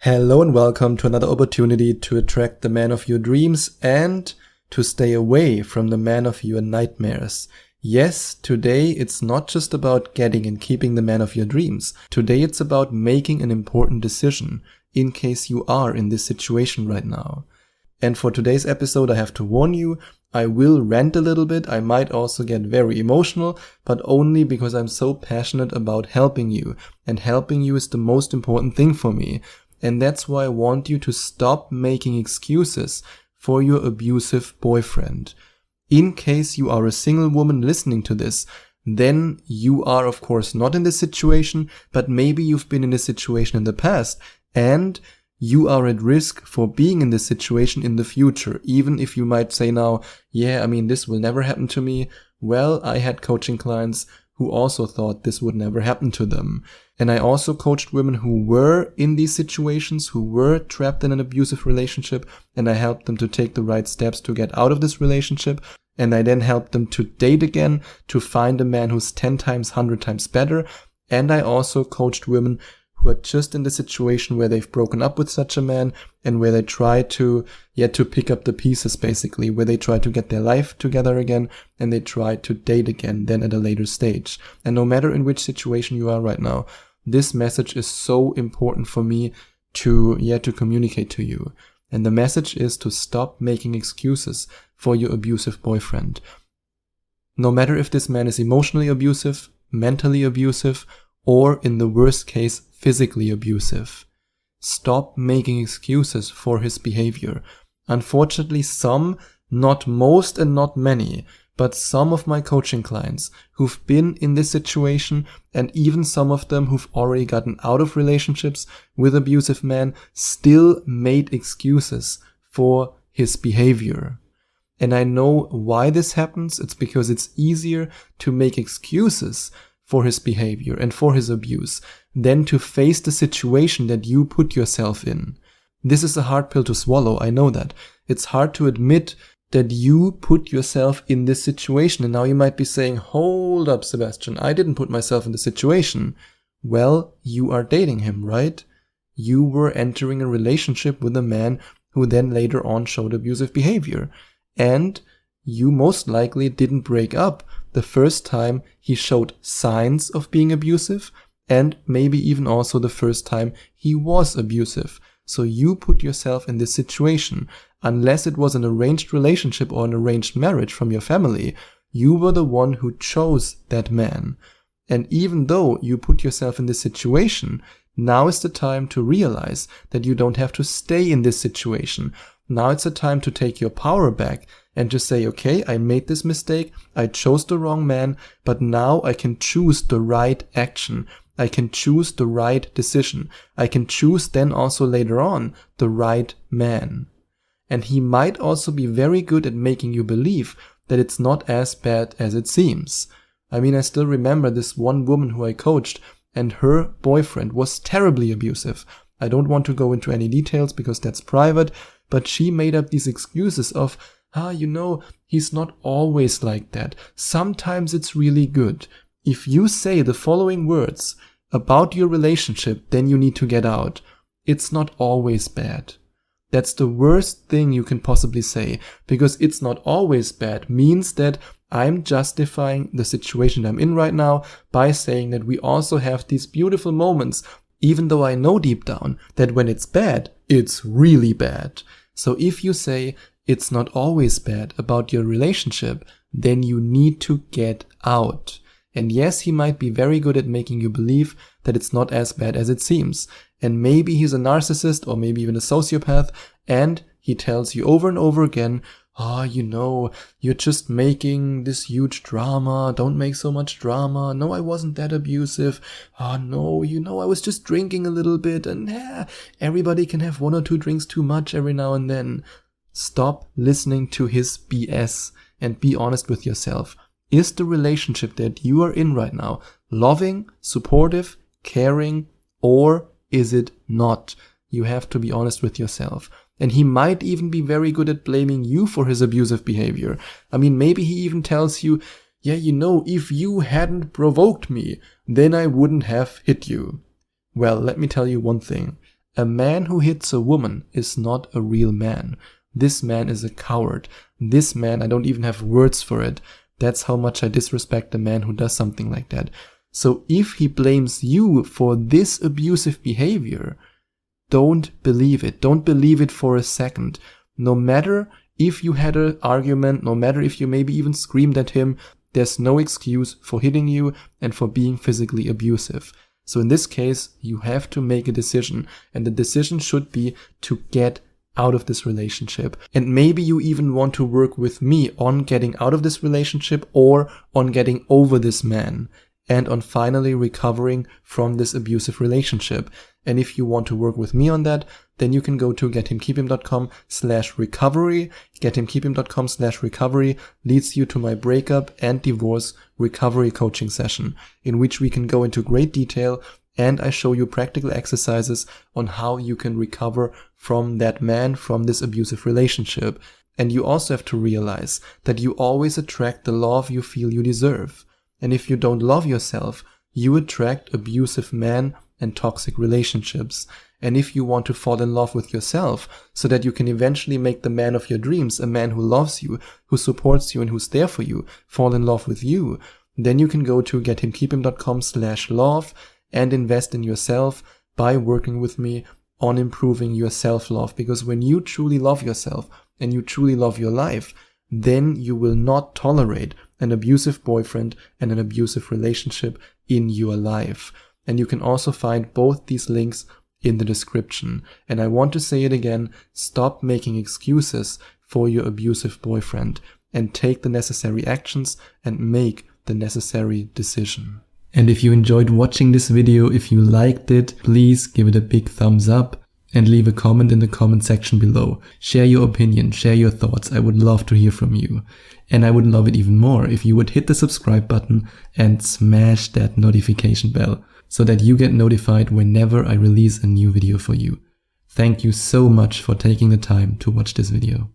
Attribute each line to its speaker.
Speaker 1: Hello and welcome to another opportunity to attract the man of your dreams and to stay away from the man of your nightmares. Yes, today it's not just about getting and keeping the man of your dreams. Today it's about making an important decision in case you are in this situation right now. And for today's episode, I have to warn you, I will rant a little bit. I might also get very emotional, but only because I'm so passionate about helping you. And helping you is the most important thing for me. And that's why I want you to stop making excuses for your abusive boyfriend. In case you are a single woman listening to this, then you are of course not in this situation, but maybe you've been in this situation in the past and you are at risk for being in this situation in the future. Even if you might say now, this will never happen to me. Well, I had coaching clients who also thought this would never happen to them. And I also coached women who were in these situations, who were trapped in an abusive relationship, and I helped them to take the right steps to get out of this relationship. And I then helped them to date again, to find a man who's 10 times, 100 times better. And I also coached women who are just in the situation where they've broken up with such a man and where they try to pick up the pieces basically, where they try to get their life together again and they try to date again then at a later stage. And no matter in which situation you are right now, this message is so important for me to communicate to you. And the message is to stop making excuses for your abusive boyfriend. No matter if this man is emotionally abusive, mentally abusive, or in the worst case, physically abusive. Stop making excuses for his behavior. Unfortunately, some, not most and not many, but some of my coaching clients who've been in this situation, and even some of them who've already gotten out of relationships with abusive men, still made excuses for his behavior. And I know why this happens. It's because it's easier to make excuses for his behavior and for his abuse than to face the situation that you put yourself in. This is a hard pill to swallow, I know that. It's hard to admit that you put yourself in this situation. And now you might be saying, hold up, Sebastian, I didn't put myself in the situation. Well, you are dating him, right? You were entering a relationship with a man who then later on showed abusive behavior. And you most likely didn't break up the first time he showed signs of being abusive, and maybe even also the first time he was abusive. So you put yourself in this situation. Unless it was an arranged relationship or an arranged marriage from your family, you were the one who chose that man. And even though you put yourself in this situation, now is the time to realize that you don't have to stay in this situation. Now it's the time to take your power back and just say, okay, I made this mistake, I chose the wrong man, but now I can choose the right action. I can choose the right decision. I can choose then also later on the right man. And he might also be very good at making you believe that it's not as bad as it seems. I still remember this one woman who I coached, and her boyfriend was terribly abusive. I don't want to go into any details because that's private, but she made up these excuses of, he's not always like that. Sometimes it's really good. If you say the following words about your relationship, then you need to get out. It's not always bad. That's the worst thing you can possibly say, because it's not always bad means that I'm justifying the situation I'm in right now by saying that we also have these beautiful moments, even though I know deep down that when it's bad, it's really bad. So if you say it's not always bad about your relationship, then you need to get out. And yes, he might be very good at making you believe that it's not as bad as it seems. And maybe he's a narcissist or maybe even a sociopath, and he tells you over and over again, you're just making this huge drama. Don't make so much drama. No, I wasn't that abusive. No, I was just drinking a little bit, and everybody can have 1 or 2 drinks too much every now and then. Stop listening to his BS and be honest with yourself. Is the relationship that you are in right now loving, supportive, caring, or is it not? You have to be honest with yourself. And he might even be very good at blaming you for his abusive behavior. Maybe he even tells you, if you hadn't provoked me, then I wouldn't have hit you. Well, let me tell you one thing. A man who hits a woman is not a real man. This man is a coward. This man, I don't even have words for it. That's how much I disrespect a man who does something like that. So if he blames you for this abusive behavior, don't believe it. Don't believe it for a second. No matter if you had an argument, no matter if you maybe even screamed at him, there's no excuse for hitting you and for being physically abusive. So in this case, you have to make a decision, and the decision should be to get out of this relationship. And maybe you even want to work with me on getting out of this relationship or on getting over this man and on finally recovering from this abusive relationship. And if you want to work with me on that, then you can go to gethimkeephim.com/recovery. Gethimkeephim.com/recovery leads you to my breakup and divorce recovery coaching session, in which we can go into great detail and I show you practical exercises on how you can recover from that man, from this abusive relationship. And you also have to realize that you always attract the love you feel you deserve. And if you don't love yourself, you attract abusive men and toxic relationships. And if you want to fall in love with yourself so that you can eventually make the man of your dreams, a man who loves you, who supports you and who's there for you, fall in love with you, then you can go to gethimkeephim.com/love and invest in yourself by working with me on improving your self-love. Because when you truly love yourself and you truly love your life, then you will not tolerate an abusive boyfriend and an abusive relationship in your life. And you can also find both these links in the description. And I want to say it again, stop making excuses for your abusive boyfriend and take the necessary actions and make the necessary decision. And if you enjoyed watching this video, if you liked it, please give it a big thumbs up and leave a comment in the comment section below. Share your opinion, share your thoughts. I would love to hear from you. And I would love it even more if you would hit the subscribe button and smash that notification bell so that you get notified whenever I release a new video for you. Thank you so much for taking the time to watch this video.